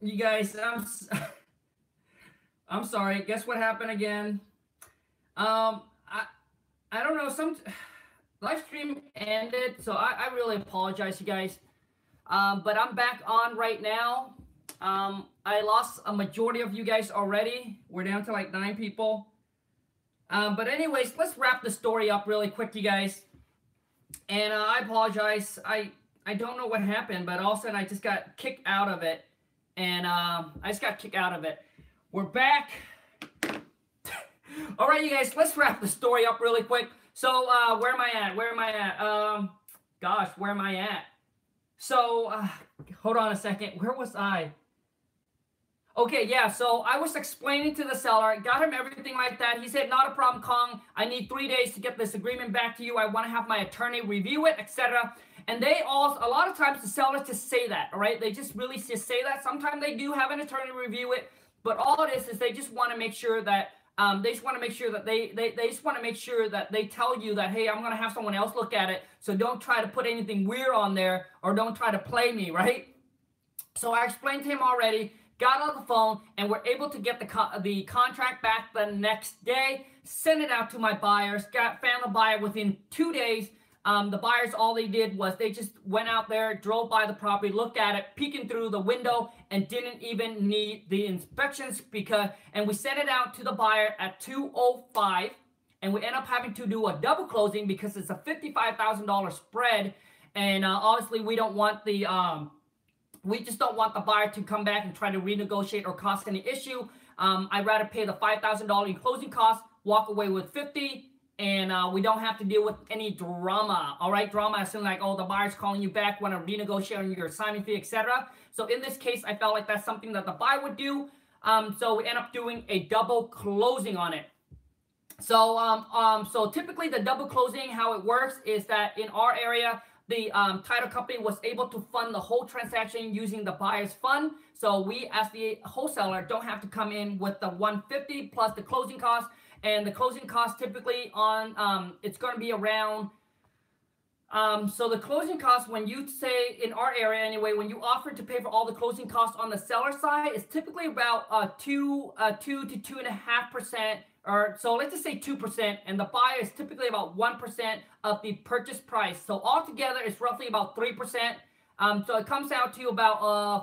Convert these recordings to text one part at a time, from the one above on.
You guys, I'm sorry. Guess what happened again? Um, I I don't know. Some live stream ended, so I really apologize, you guys. But I'm back on right now. I lost a majority of you guys already. We're down to like 9 people. But anyways, let's wrap the story up really quick, you guys. And I apologize. I don't know what happened, but all of a sudden I just got kicked out of it, and I just got kicked out of it. We're back. All right, you guys, let's wrap the story up really quick. So where am I at? Where am I at? Gosh, where am I at? So hold on a second. Where was I? Okay, yeah, so I was explaining to the seller, got him everything like that. He said, not a problem, Khang. I need 3 days to get this agreement back to you. I want to have my attorney review it, etc. And they also, a lot of times the sellers just say that, all right? They just really just say that. Sometimes they do have an attorney review it, but all it is they just want to make sure that they just want to make sure that they just want to make sure that they tell you that, hey, I'm going to have someone else look at it. So don't try to put anything weird on there, or don't try to play me, right? So I explained to him already, got on the phone, and we're able to get the contract back the next day, send it out to my buyers, found the buyer within 2 days. The buyers, all they did was they just went out there, drove by the property, looked at it, peeking through the window, and didn't even need the inspections and we sent it out to the buyer at 2:05, and we end up having to do a double closing because it's a $55,000 spread, and obviously we don't want we just don't want the buyer to come back and try to renegotiate or cause any issue. I'd rather pay the $5,000 in closing costs, walk away with $50,000, and we don't have to deal with any drama. All right, drama as in like, oh, the buyer's calling you back, want to renegotiate on your assignment fee, etc. So in this case, I felt like that's something that the buyer would do. So we end up doing a double closing on it. So typically the double closing, how it works is that in our area, the title company was able to fund the whole transaction using the buyer's fund. So we, as the wholesaler, don't have to come in with the $150 plus the closing costs. And the closing costs typically on, it's going to be around, so the closing costs, when you say, in our area anyway, when you offer to pay for all the closing costs on the seller side, it's typically about 2 to 2.5%. Or so let's just say 2%, and the buyer is typically about 1% of the purchase price. So altogether, it's roughly about 3%. So it comes out to about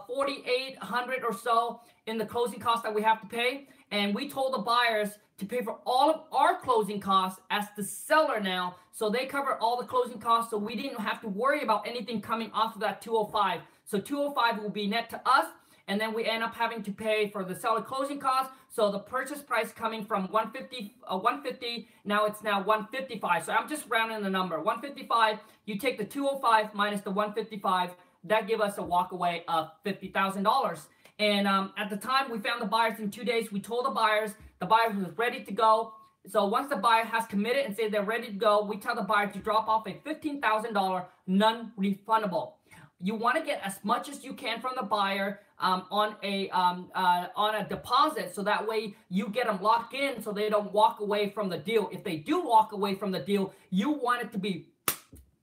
$4,800 or so in the closing costs that we have to pay. And we told the buyers to pay for all of our closing costs as the seller now. So they cover all the closing costs, so we didn't have to worry about anything coming off of that 205. So 205 will be net to us. And then we end up having to pay for the seller closing costs. So the purchase price coming from 150, now it's now 155. So I'm just rounding the number. 155, you take the 205 minus the 155, that give us a walk away of $50,000. And at the time we found the buyers in 2 days, we told the buyers was ready to go. So once the buyer has committed and said they're ready to go, we tell the buyer to drop off a $15,000 non-refundable. You want to get as much as you can from the buyer on a deposit, so that way you get them locked in so they don't walk away from the deal. If they do walk away from the deal, you want it to be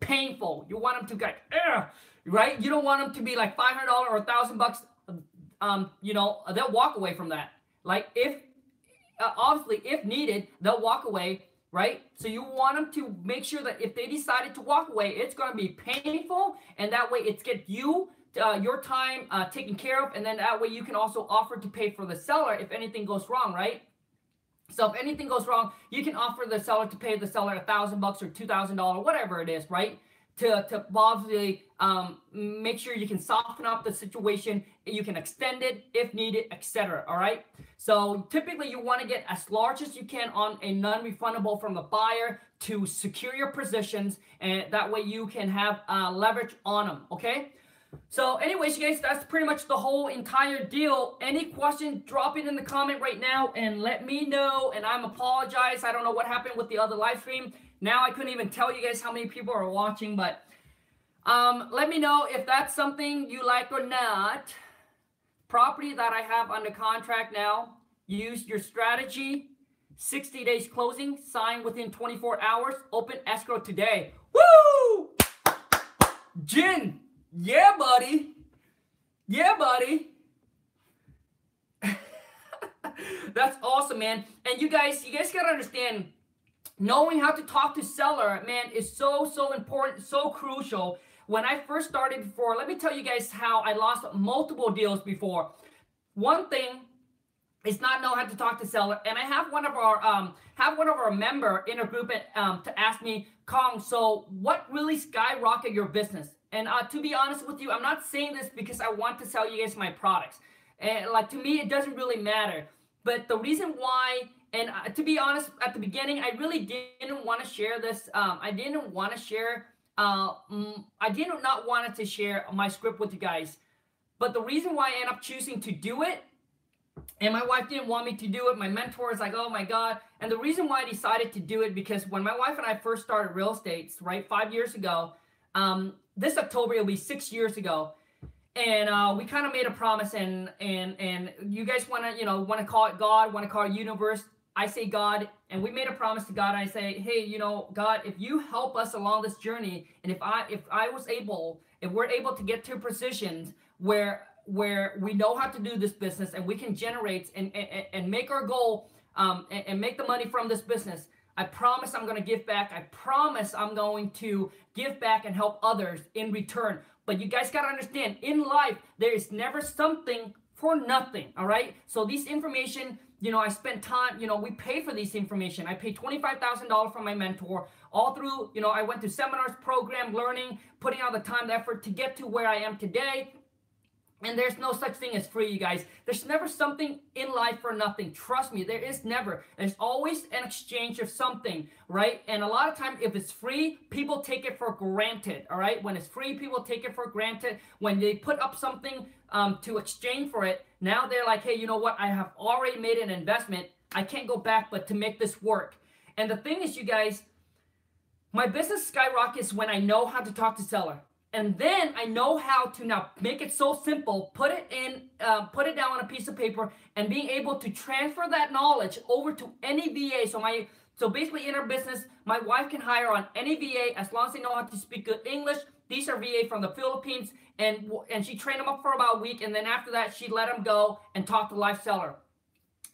painful. You want them to get, right? You don't want them to be like $500 or $1,000. You know, they'll walk away from that. Like if obviously if needed, they'll walk away. Right? So you want them to make sure that if they decided to walk away, it's going to be painful, and that way it's get you your time taken care of, and then that way you can also offer to pay for the seller if anything goes wrong, right? So if anything goes wrong, you can offer the seller to pay the seller $1,000 or $2,000, whatever it is, right? To obviously make sure you can soften up the situation, you can extend it if needed, etc. All right. So typically you want to get as large as you can on a non-refundable from the buyer to secure your positions, and that way you can have leverage on them. Okay. So anyways, you guys, that's pretty much the whole entire deal. Any question, drop it in the comment right now and let me know. And I'm apologize. I don't know what happened with the other live stream. Now I couldn't even tell you guys how many people are watching, but let me know if that's something you like or not. Property that I have under contract now, use your strategy. 60 days closing, sign within 24 hours, open escrow today. Woo! Jin! Yeah, buddy. Yeah, buddy. That's awesome, man. And you guys gotta understand, knowing how to talk to seller, man, is so important, so crucial. When I first started before, let me tell you guys how I lost multiple deals before. One thing is not know how to talk to seller, and I have one of our member in a group to ask me, Khang, so what really skyrocket your business? And to be honest with you, I'm not saying this because I want to sell you guys my products. And like, to me, it doesn't really matter. But the reason why, and to be honest, at the beginning, I really didn't want to share this. I did not want to share my script with you guys. But the reason why I ended up choosing to do it, and my wife didn't want me to do it. My mentor is like, oh my God. And the reason why I decided to do it, because when my wife and I first started real estate, right, 5 years ago, this October, it'll be 6 years ago. And we kind of made a promise, and you guys want to call it God, want to call it universe. I say God, and we made a promise to God. I say, hey, God, if you help us along this journey, and if we're able to get to positions where we know how to do this business, and we can generate and make our goal, and make the money from this business, I promise I'm going to give back. I promise I'm going to give back and help others in return. But you guys got to understand, in life, there is never something for nothing, all right? So these information, I spent time, we pay for this information. I paid $25,000 from my mentor all through, I went to seminars, program, learning, putting out the time, the effort to get to where I am today. And there's no such thing as free, you guys. There's never something in life for nothing. Trust me, there is never. There's always an exchange of something, right? And a lot of times, if it's free, people take it for granted, all right? When it's free, people take it for granted. When they put up something to exchange for it, now they're like, hey, you know what? I have already made an investment. I can't go back, but to make this work. And the thing is, you guys, my business skyrockets when I know how to talk to seller. And then I know how to now make it so simple, put it down on a piece of paper, and being able to transfer that knowledge over to any VA. So basically in our business, my wife can hire on any VA as long as they know how to speak good English. These are VA from the Philippines, and she trained them up for about a week, and then after that, she let them go and talk to live seller.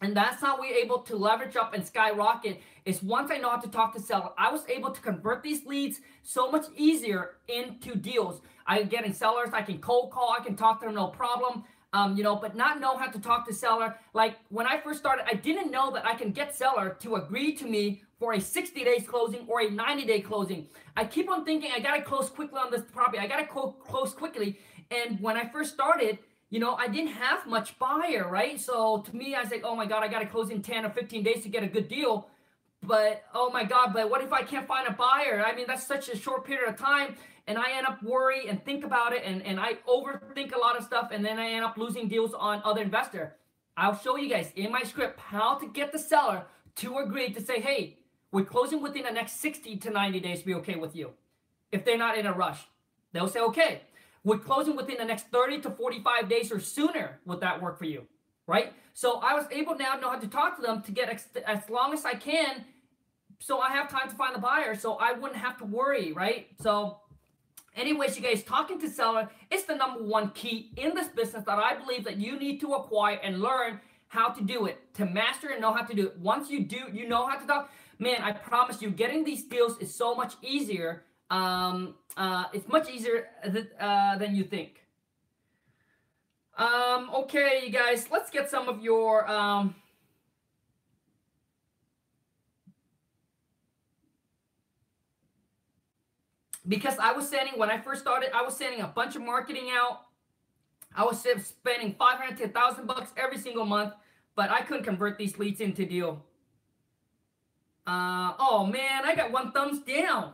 And that's how we're able to leverage up and skyrocket, is once I know how to talk to seller, I was able to convert these leads so much easier into deals. I'm getting sellers, I can cold call, I can talk to them, no problem. But not know how to talk to seller. Like when I first started, I didn't know that I can get seller to agree to me for a 60 days closing or a 90-day closing. I keep on thinking, I got to close quickly on this property. I got to close quickly. And when I first started, I didn't have much buyer, right? So to me, I was like, oh my God, I got to close in 10 or 15 days to get a good deal. But, oh my God, but what if I can't find a buyer? I mean, that's such a short period of time. And I end up worry and think about it. And I overthink a lot of stuff. And then I end up losing deals on other investor. I'll show you guys in my script how to get the seller to agree to say, hey, we're closing within the next 60 to 90 days to be okay with you. If they're not in a rush, they'll say, okay. We're closing within the next 30 to 45 days or sooner. Would that work for you? Right? So I was able now to know how to talk to them to get as long as I can, so I have time to find the buyer, so I wouldn't have to worry, right? So anyways, you guys, talking to seller is the number one key in this business that I believe that you need to acquire and learn how to do it, to master and know how to do it. Once you do, you know how to talk, man, I promise you, getting these deals is so much easier. It's much easier than you think. Okay, you guys, let's get some of your because when I first started, I was sending a bunch of marketing out. I was spending $500 to $1,000 every single month, but I couldn't convert these leads into deal. Oh man, I got one thumbs down.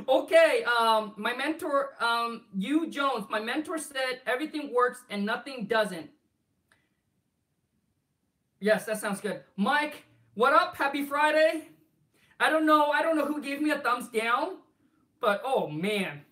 Okay, my mentor, you Jones, my mentor said everything works and nothing doesn't. Yes, that sounds good. Mike, what up? Happy Friday. I don't know who gave me a thumbs down, but oh man.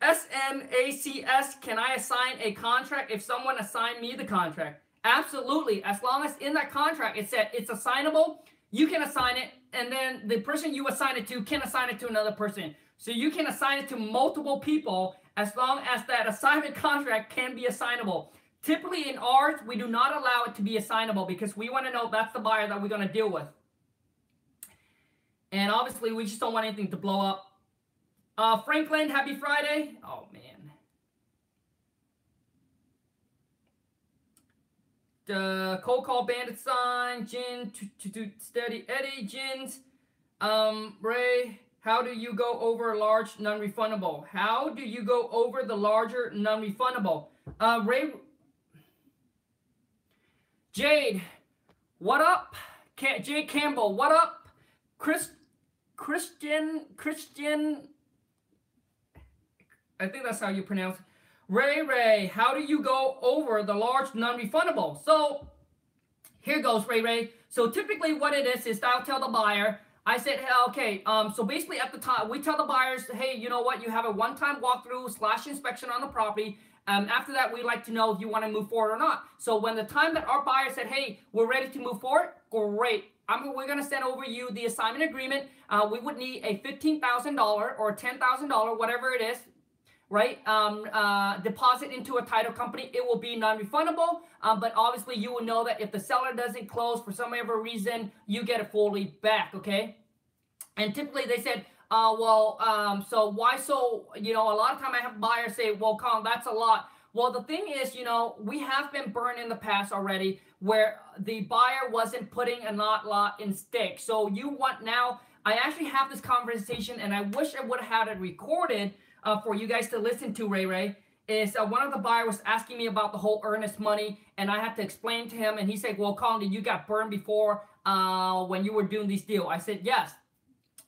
SNACS, can I assign a contract if someone assigned me the contract? Absolutely. As long as in that contract it said it's assignable, you can assign it, and then the person you assign it to can assign it to another person. So you can assign it to multiple people as long as that assignment contract can be assignable. Typically in ours, we do not allow it to be assignable because we want to know that's the buyer that we're going to deal with. And obviously, we just don't want anything to blow up. Franklin, happy Friday. Oh, man. The cold call bandit sign, Jin, steady Eddie, Jins. Ray, how do you go over large non-refundable? How do you go over the larger non-refundable? Ray, Jade, what up? Jade Campbell, what up? Christian, I think that's how you pronounce it. Ray, how do you go over the large non-refundable? So here goes, Ray. So typically what it is I'll tell the buyer, I said, hey, okay, so basically at the time, we tell the buyers, hey, you know what, you have a one-time walkthrough / inspection on the property. After that, we'd like to know if you want to move forward or not. So when the time that our buyer said, hey, we're ready to move forward, great. We're going to send over you the assignment agreement. We would need a $15,000 or $10,000, whatever it is, right? Deposit into a title company. It will be non-refundable, but obviously you will know that if the seller doesn't close for some other reason, you get it fully back, okay? And typically they said, so why so, a lot of time I have buyers say, well, Khang, that's a lot. Well, the thing is, we have been burned in the past already where the buyer wasn't putting a lot in stake. So you want now, I actually have this conversation and I wish I would have had it recorded for you guys to listen to, Ray, is one of the buyers was asking me about the whole earnest money, and I had to explain to him, and he said, well, Khang, you got burned before when you were doing this deal? I said, yes.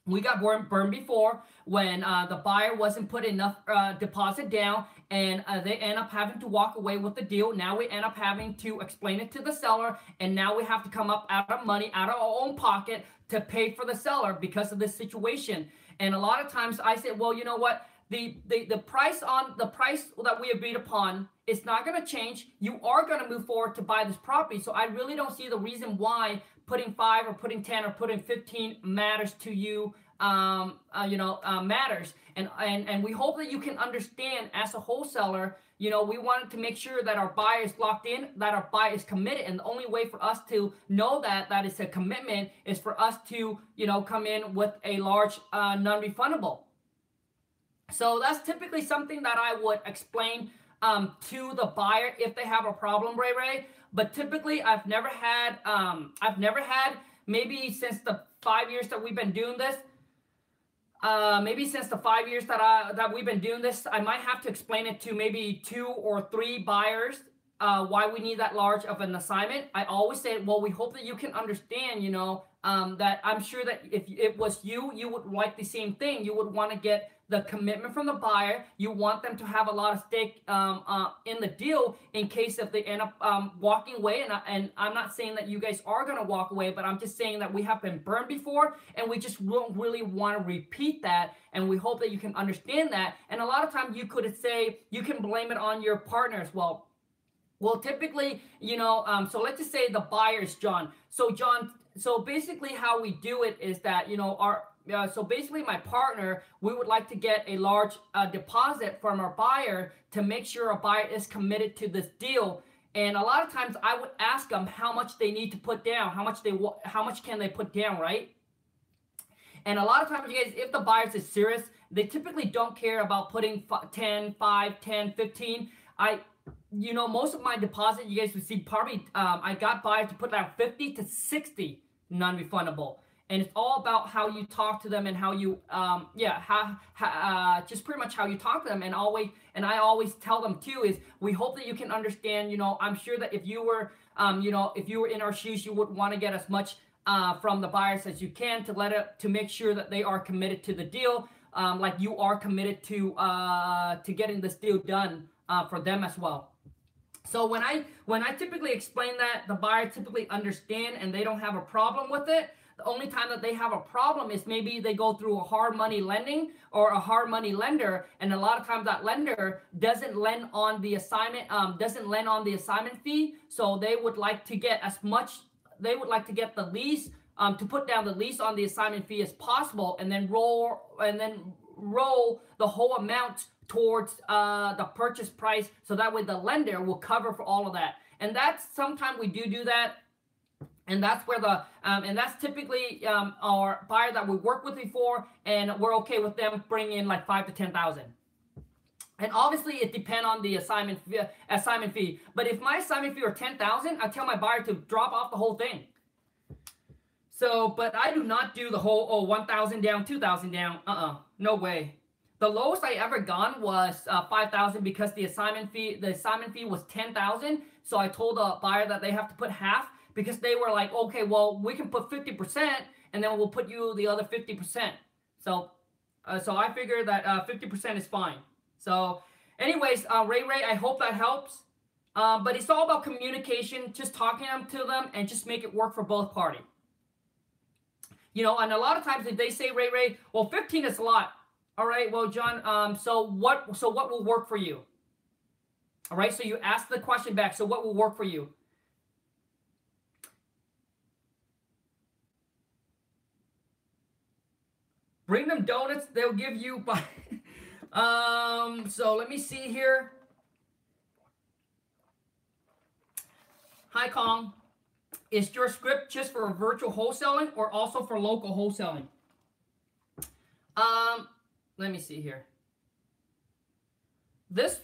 We got burned before when the buyer wasn't put enough deposit down, and they end up having to walk away with the deal. Now we end up having to explain it to the seller, and now we have to come up out of money, out of our own pocket to pay for the seller because of this situation. And a lot of times I said, well, you know what? The price that we agreed upon is not going to change. You are going to move forward to buy this property. So I really don't see the reason why putting 5 or putting 10 or putting 15 matters to you. Matters. And we hope that you can understand as a wholesaler, we wanted to make sure that our buyer is locked in, that our buyer is committed. And the only way for us to know that is a commitment is for us to, come in with a large non-refundable. So that's typically something that I would explain to the buyer if they have a problem, Ray. But typically, I've never had maybe since the 5 years that we've been doing this. Maybe since the 5 years that we've been doing this, I might have to explain it to maybe 2 or 3 buyers why we need that large of an assignment. I always say, well, we hope that you can understand, that I'm sure that if it was you would like the same thing. You would want to get the commitment from the buyer. You want them to have a lot of stake in the deal in case if they end up walking away. And I'm not saying that you guys are going to walk away, but I'm just saying that we have been burned before, and we just don't really want to repeat that. And we hope that you can understand that. And a lot of times you could say, you can blame it on your partner as well. Well, typically, so let's just say the buyer's John. So basically how we do it is that, so basically my partner, we would like to get a large deposit from our buyer to make sure our buyer is committed to this deal. And a lot of times I would ask them how much they need to put down, how much can they put down, right? And a lot of times, you guys, if the buyer is serious, they typically don't care about putting 10, 5, 10, 15. Most of my deposit, you guys would see probably, I got buyers to put down 50 to 60 non-refundable. And it's all about how you talk to them and how you, just pretty much how you talk to them. And I always tell them too is we hope that you can understand. I'm sure that if you were, if you were in our shoes, you would want to get as much from the buyers as you can to make sure that they are committed to the deal, like you are committed to getting this deal done for them as well. So when I typically explain that, the buyer typically understand and they don't have a problem with it. The only time that they have a problem is maybe they go through a hard money lending or a hard money lender, and a lot of times that lender doesn't lend on the assignment, fee. So they would like to get the lease, to put down the lease on the assignment fee as possible, and then roll the whole amount towards the purchase price, so that way the lender will cover for all of that. And that's sometimes we do that. And that's where the and that's typically our buyer that we worked with before, and we're okay with them bringing in like 5 to 10,000. And obviously it depends on the assignment fee. But if my assignment fee are 10,000, I tell my buyer to drop off the whole thing. So, but I do not do the whole 1,000 down, 2,000 down. No way. The lowest I ever gone was 5,000 because the assignment fee was 10,000. So I told the buyer that they have to put half, because they were like, okay, well, we can put 50% and then we'll put you the other 50%. So I figured that 50% is fine. So anyways, Ray, I hope that helps. But it's all about communication, just talking to them and just make it work for both parties. You know, and a lot of times if they say, Ray, well, 15 is a lot. All right, well, John, so what will work for you? All right, so you ask the question back. So what will work for you? Bring them donuts. They'll give you. So let me see here. Hi, Khang. Is your script just for virtual wholesaling or also for local wholesaling? Let me see here. This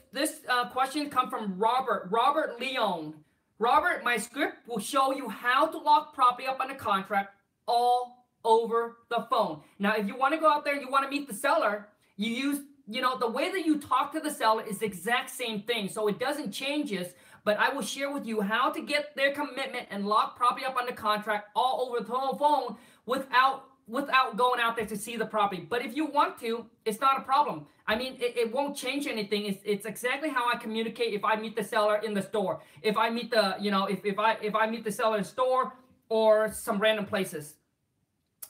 question comes from Robert Leon. Robert, my script will show you how to lock property up on a contract all over the phone. Now, if you want to go out there and you want to meet the seller, you use, you know, the way that you talk to the seller is the exact same thing. So it doesn't change this, but I will share with you how to get their commitment and lock property up on the contract all over the whole phone without going out there to see the property. But if you want to, it's not a problem. I mean, it won't change anything. It's exactly how I communicate if I meet the seller in the store. If I meet the, you know, if I meet the seller in the store or some random places.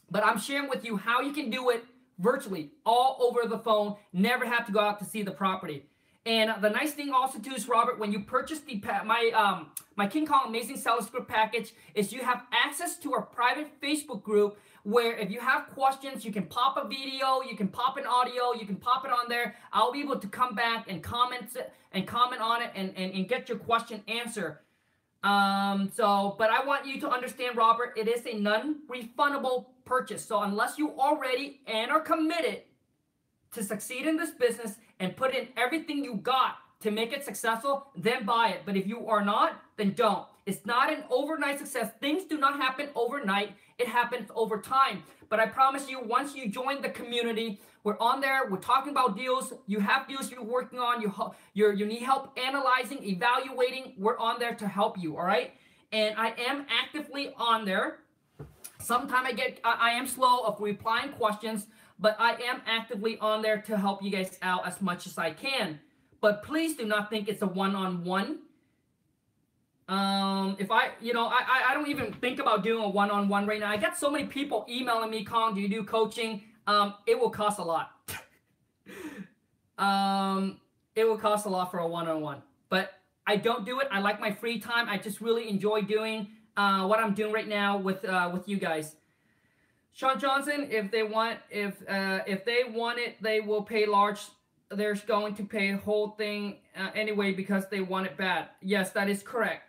But I'm sharing with you how you can do it virtually, all over the phone, never have to go out to see the property. And the nice thing also too is, Robert, when you purchase my King Kong Amazing Seller Script package, is you have access to our private Facebook group, where if you have questions, you can pop a video, you can pop an audio, you can pop it on there. I'll be able to come back and comment on it and get your question answered. But I want you to understand, Robert, it is a non-refundable purchase. So unless you already and are committed to succeed in this business and put in everything you got to make it successful, then buy it. But if you are not, then don't. It's not an overnight success. Things do not happen overnight. It happens over time. But I promise you, once you join the community, we're on there. We're talking about deals. You have deals you're working on. You need help analyzing, evaluating. We're on there to help you, all right? And I am actively on there. Sometimes I am slow of replying questions, but I am actively on there to help you guys out as much as I can. But please do not think it's a one-on-one. If I don't even think about doing a one-on-one right now. I got so many people emailing me, Khang, do you do coaching? It will cost a lot. It will cost a lot for a one-on-one, but I don't do it. I like my free time. I just really enjoy doing what I'm doing right now with you guys. Sean Johnson, if they want it, they will pay large. They're going to pay the whole thing anyway because they want it bad. Yes, that is correct.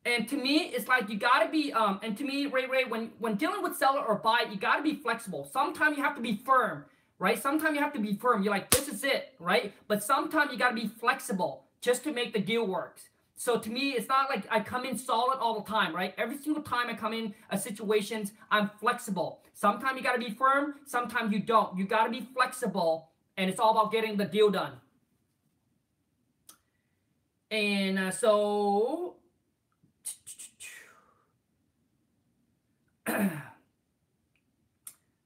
And to me, it's like you gotta be. And to me, Ray, when dealing with seller or buy, you gotta be flexible. Sometimes you have to be firm, right? Sometimes you have to be firm. You're like, this is it, right? But sometimes you gotta be flexible just to make the deal work. So to me, it's not like I come in solid all the time, right? Every single time I come in situations, I'm flexible. Sometimes you got to be firm. Sometimes you don't. You got to be flexible, and it's all about getting the deal done. And so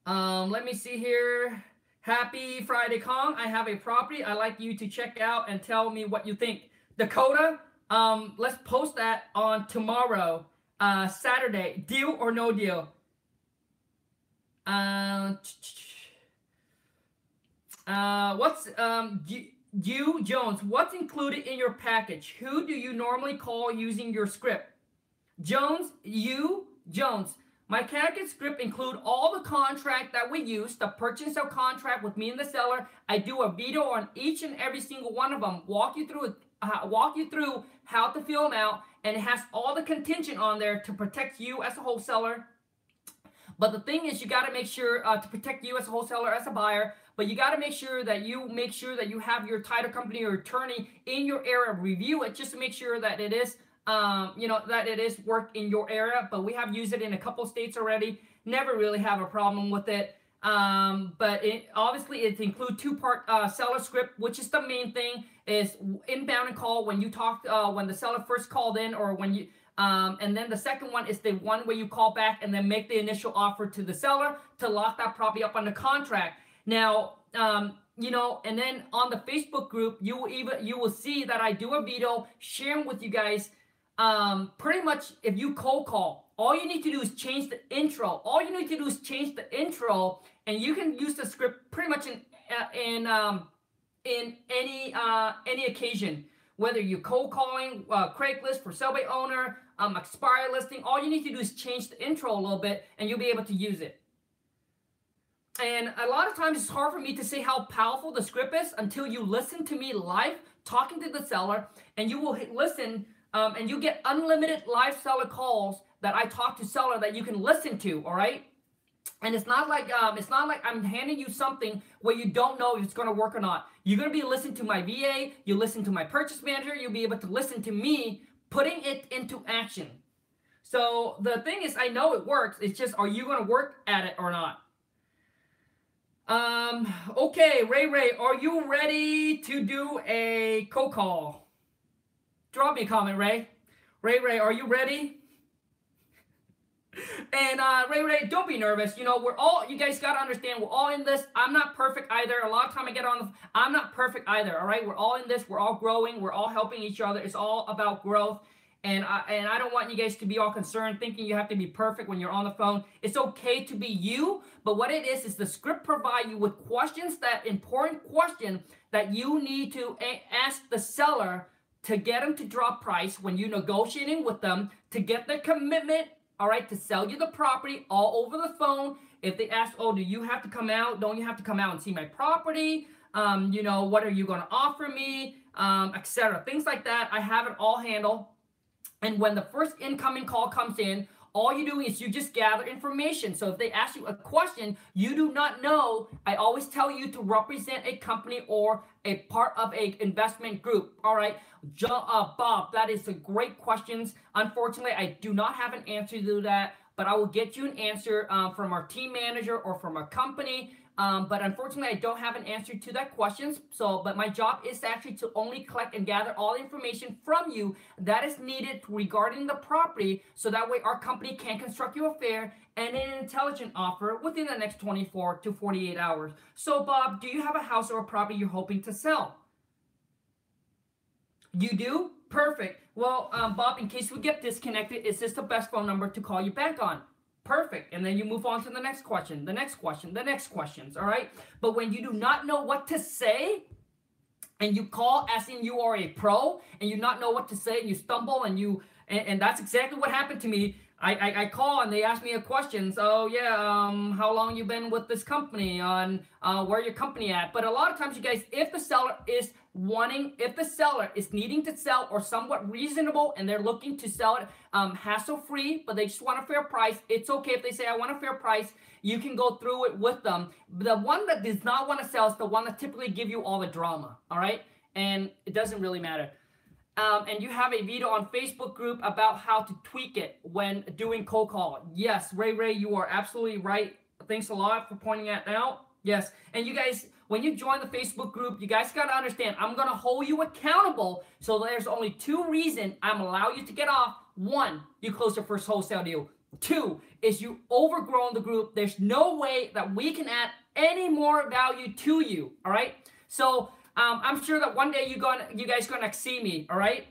let me see here. Happy Friday, Khang. I have a property I'd like you to check out and tell me what you think. Dakota, let's post that on tomorrow, Saturday. Deal or no deal? Jones, what's included in your package? Who do you normally call using your script? Jones, My candidate script include all the contract that we use, the purchase and sale contract with me and the seller. I do a video on each and every single one of them, walk you through how to fill them out, and it has all the contingent on there to protect you as a wholesaler. But the thing is, you got to make sure to protect you as a wholesaler, as a buyer, but you got to make sure that you have your title company or attorney in your area review it, just to make sure that it is that it is work in your area. But we have used it in a couple states already. Never really have a problem with it. But obviously it includes two-part seller script, which is the main thing, is inbound and call when you talk, when the seller first called in, or when you, and then the second one is the one where you call back and then make the initial offer to the seller to lock that property up under contract. Now, and then on the Facebook group, you will see that I do a video sharing with you guys. Pretty much, if you cold call, all you need to do is change the intro. All you need to do is change the intro, and you can use the script pretty much in any occasion. Whether you're cold calling, Craigslist for sale by owner, expired listing, all you need to do is change the intro a little bit, and you'll be able to use it. And a lot of times it's hard for me to say how powerful the script is until you listen to me live talking to the seller, and you will listen. And you get unlimited live seller calls that I talk to seller that you can listen to, all right? And it's not like I'm handing you something where you don't know if it's going to work or not. You're going to be listening to my VA, you listen to my purchase manager, you'll be able to listen to me putting it into action. So the thing is, I know it works. It's just, are you going to work at it or not? Okay, Ray, are you ready to do a cold call? Drop me a comment, Ray. Ray, are you ready? And Ray, don't be nervous. You guys got to understand, we're all in this. I'm not perfect either. A lot of time I get on I'm not perfect either, all right? We're all in this. We're all growing. We're all helping each other. It's all about growth. And I don't want you guys to be all concerned thinking you have to be perfect when you're on the phone. It's okay to be you, but what it is the script provide you with questions, important question that you need to ask the seller to get them to drop price when you're negotiating with them, to get their commitment, all right, to sell you the property all over the phone. If they ask, oh, do you have to come out? Don't you have to come out and see my property? What are you going to offer me? Etc. Things like that. I have it all handled. And when the first incoming call comes in, all you do is you just gather information. So if they ask you a question you do not know, I always tell you to represent a company or a part of an investment group. All right, Bob, that is a great questions. Unfortunately, I do not have an answer to that, but I will get you an answer from our team manager or from our company. But unfortunately, I don't have an answer to that question. But my job is actually to only collect and gather all the information from you that is needed regarding the property, so that way our company can construct you a fair and an intelligent offer within the next 24 to 48 hours. So, Bob, do you have a house or a property you're hoping to sell? You do? Perfect. Well, Bob, in case we get disconnected, is this the best phone number to call you back on? Perfect. And then you move on to the next question, the next questions, all right? But when you do not know what to say, and you call as in you are a pro, and you not know what to say, and you stumble, and that's exactly what happened to me. I call and they ask me a question. So yeah, how long you been with this company? On where your company at? But a lot of times, you guys, if the seller is needing to sell or somewhat reasonable, and they're looking to sell it hassle-free, but they just want a fair price, it's okay if they say, I want a fair price. You can go through it with them. The one that does not want to sell is the one that typically give you all the drama, all right? And it doesn't really matter. And you have a video on Facebook group about how to tweak it when doing cold call. Yes, Ray, you are absolutely right. Thanks a lot for pointing that out. Yes, and you guys, when you join the Facebook group, you guys got to understand, I'm going to hold you accountable. So there's only two reasons I'm allowing you to get off. One, you close your first wholesale deal. Two, is you overgrown the group. There's no way that we can add any more value to you, all right? So I'm sure that one day you guys gonna see me, all right?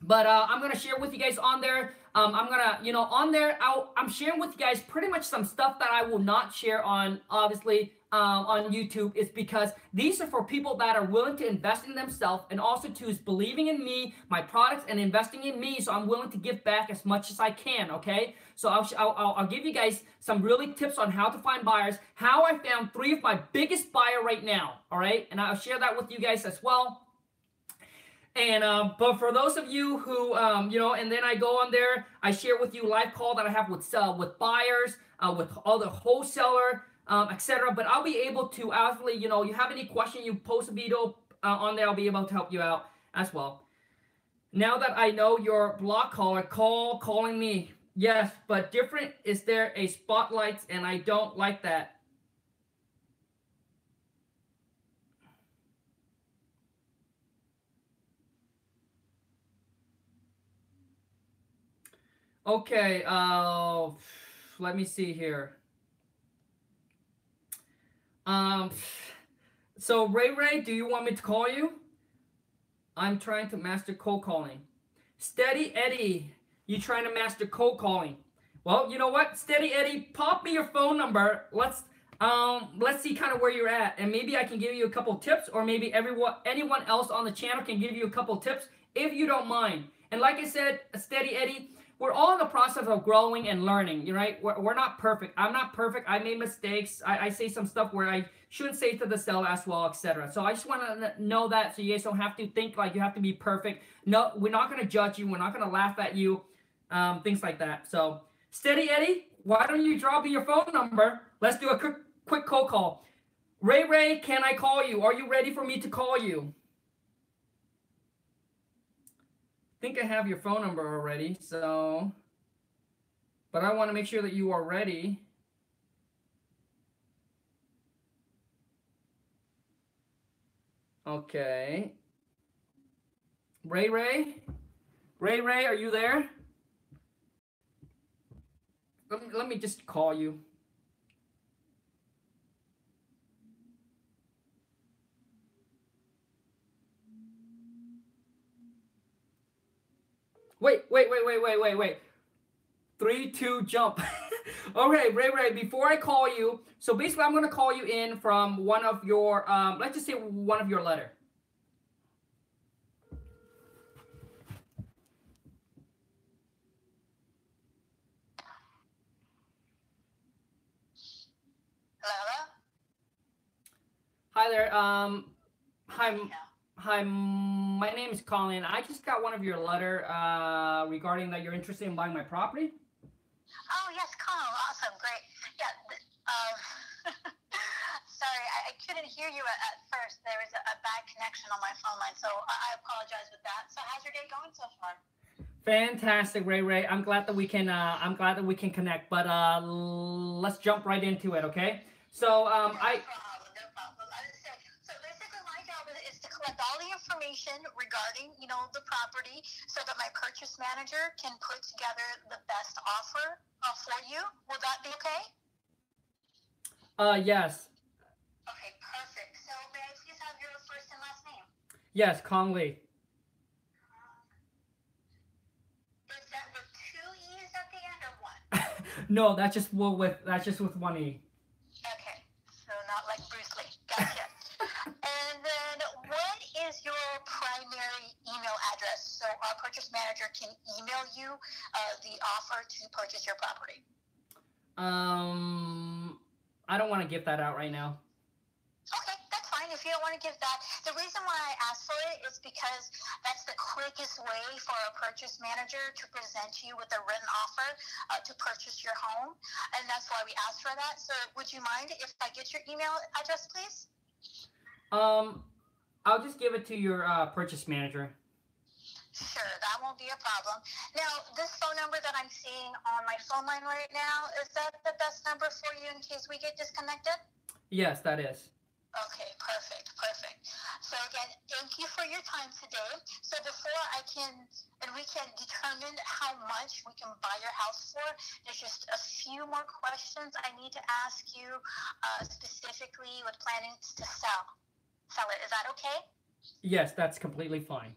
But I'm gonna share with you guys on there. I'm sharing with you guys pretty much some stuff that I will not share on, obviously, on YouTube is because these are for people that are willing to invest in themselves, and also to is believing in me, my products, and investing in me. So I'm willing to give back as much as I can. Okay, so I'll give you guys some really tips on how to find buyers, how I found 3 of my biggest buyer right now. All right, and I'll share that with you guys as well. And but for those of you who you know, and then I go on there, I share with you live call that I have with buyers, with other wholesaler, etc. But I'll be able to actually, you know, you have any question, you post a video on there, I'll be able to help you out as well. Now that I know your block caller, calling me. Yes, but different. Is there a spotlight? And I don't like that. Okay, let me see here. So Ray, do you want me to call you? I'm trying to master cold calling. Steady Eddie, you trying to master cold calling? Well, you know what, Steady Eddie, pop me your phone number. Let's see kind of where you're at, and maybe I can give you a couple tips, or maybe anyone else on the channel can give you a couple tips if you don't mind. And like I said, Steady Eddie, we're all in the process of growing and learning, right? We're not perfect. I'm not perfect. I made mistakes. I say some stuff where I shouldn't say to the seller as well, etc. So I just want to know that, so you guys don't have to think like you have to be perfect. No, we're not going to judge you. We're not going to laugh at you, things like that. So Steady Eddie, why don't you drop me your phone number? Let's do a quick cold call. Ray, can I call you? Are you ready for me to call you? I think I have your phone number already, so, but I want to make sure that you are ready. Okay. Ray, are you there? Let me just call you. Wait. 3, 2, jump. Okay, Ray, before I call you, so basically I'm going to call you in from one of your, let's just say one of your letter. Hello? Hi there. Hi, my name is Colin. I just got one of your letter regarding that you're interested in buying my property. Oh, yes, Khang. Awesome. Great. Yeah. Sorry, I couldn't hear you at first. There was a bad connection on my phone line, so I apologize with that. So how's your day going so far? Fantastic, Ray. I'm glad that we can connect, but let's jump right into it, okay? So No problem. So basically my job is to collect all the information regarding, you know, the property, so that my purchase manager can put together the best offer for you. Will that be okay? Yes. Okay, perfect. So may I please have your first and last name? Yes, Khang Lee. Is that with 2 E's at the end or one? No, that's just with one E. Okay, so not like Bruce Lee. Gotcha. And then what is your primary email address, so our purchase manager can email you the offer to purchase your property? I don't want to give that out right now. Okay, that's fine. If you don't want to give that, the reason why I asked for it is because that's the quickest way for a purchase manager to present you with a written offer to purchase your home, and that's why we asked for that. So would you mind if I get your email address, please? I'll just give it to your purchase manager. Sure, that won't be a problem. Now, this phone number that I'm seeing on my phone line right now, is that the best number for you in case we get disconnected? Yes, that is. Okay, perfect. So again, thank you for your time today. So before we can determine how much we can buy your house for, there's just a few more questions I need to ask you, specifically with planning to sell it. Is that okay? Yes, that's completely fine.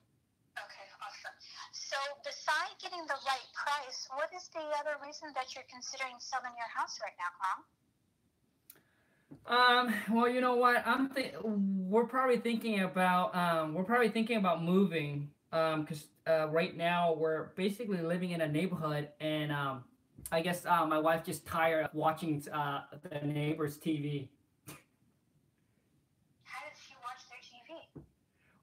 Okay, awesome. So besides getting the right price, what is the other reason that you're considering selling your house right now, Khang? Well, you know what? We're probably thinking about moving. Because right now we're basically living in a neighborhood, and I guess my wife just tired of watching the neighbors' TV. How does she watch their TV?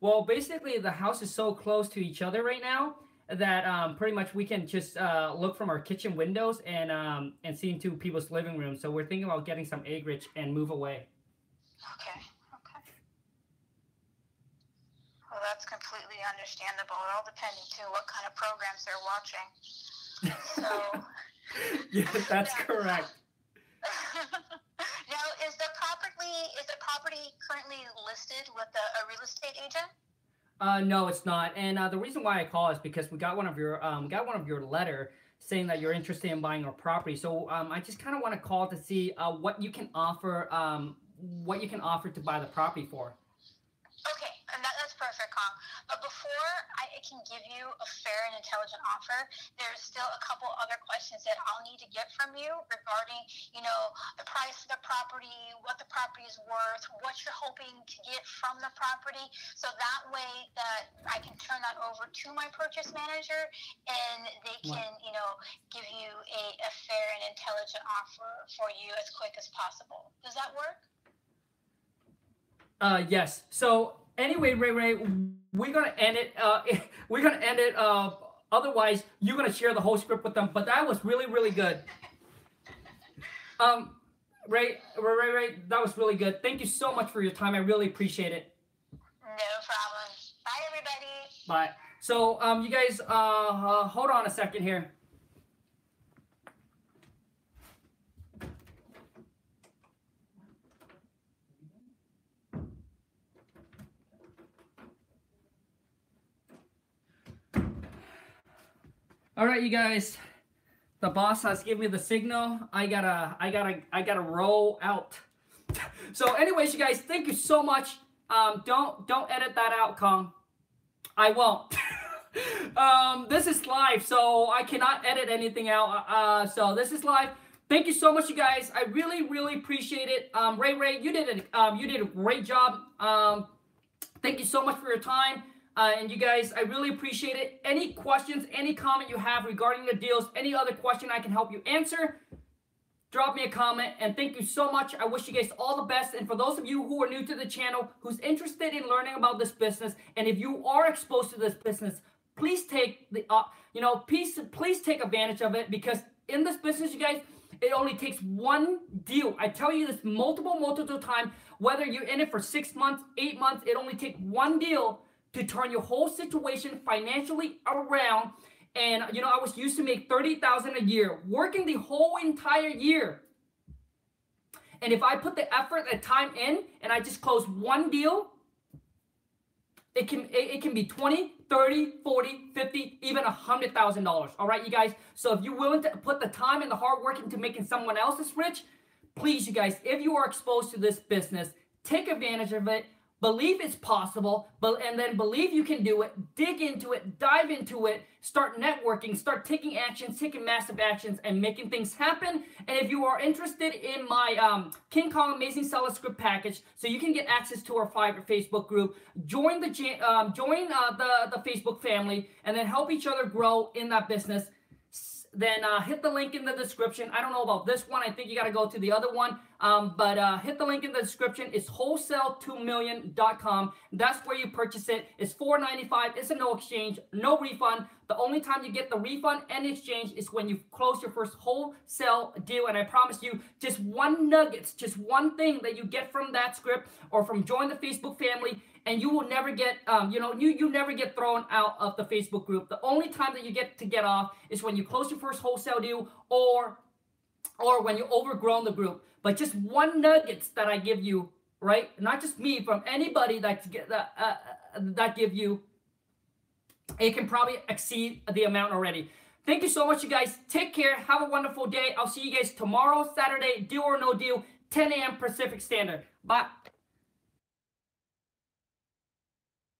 Well, basically the house is so close to each other right now that pretty much we can just look from our kitchen windows and see into people's living rooms. So we're thinking about getting some acreage and move away. Okay. Okay. Well, that's completely understandable. It all depending too what kind of programs they're watching. So. Yeah, that's Yeah. correct. Now, is the property currently listed with a real estate agent? No, it's not. And the reason why I call is because we got one of your letter saying that you're interested in buying our property. So I just kind of want to call to see what you can offer to buy the property for. Okay, and that's perfect, Khang. But before I can give you a fair and intelligent offer, there's still a couple other questions that I'll need to get from you regarding, the price of the property, what the property is worth, what you're hoping to get from the property, so that way that I can turn that over to my purchase manager and they can, give you a fair and intelligent offer for you as quick as possible. Does that work? Yes. So anyway, Ray, we're gonna end it. We're gonna end it. Otherwise, you're gonna share the whole script with them. But that was really, really good. Ray, that was really good. Thank you so much for your time. I really appreciate it. No problem. Bye, everybody. Bye. So, you guys, hold on a second here. All right, you guys. The boss has given me the signal. I gotta roll out. So, anyways, you guys, thank you so much. Don't edit that out, Khang. I won't. This is live, so I cannot edit anything out. So this is live. Thank you so much, you guys. I really, really appreciate it. Ray, you did a great job. Thank you so much for your time. And you guys, I really appreciate it. Any questions, any comment you have regarding the deals, any other question I can help you answer, drop me a comment. And thank you so much. I wish you guys all the best. And for those of you who are new to the channel, who's interested in learning about this business, and if you are exposed to this business, please take the, please take advantage of it, because in this business, you guys, it only takes one deal. I tell you this multiple times, whether you're in it for 6 months, 8 months, it only takes one deal to turn your whole situation financially around. And, I was used to make $30,000 a year, working the whole entire year. And if I put the effort and time in and I just close one deal, it can be 20, 30, 40, 50, even $100,000. All right, you guys. So if you're willing to put the time and the hard work into making someone else's rich, please, you guys, if you are exposed to this business, take advantage of it. Believe it's possible, and then believe you can do it. Dig into it, dive into it, start networking, start taking actions, taking massive actions, and making things happen. And if you are interested in my King Kong Amazing Seller Script package, so you can get access to our private Facebook group, join the Facebook family, and then help each other grow in that business, then hit the link in the description. I don't know about this one. I think you got to go to the other one. But hit the link in the description. It's wholesale2million.com. That's where you purchase it. It's $4.95. It's a no exchange, no refund. The only time you get the refund and exchange is when you close your first wholesale deal. And I promise you, just one nugget, just one thing that you get from that script or from join the Facebook family, and you will never get, you never get thrown out of the Facebook group. The only time that you get to get off is when you close your first wholesale deal or when you overgrown the group. But just one nuggets that I give you, right? Not just me, from anybody that give you, it can probably exceed the amount already. Thank you so much, you guys. Take care. Have a wonderful day. I'll see you guys tomorrow, Saturday, deal or no deal, 10 a.m. Pacific Standard. Bye.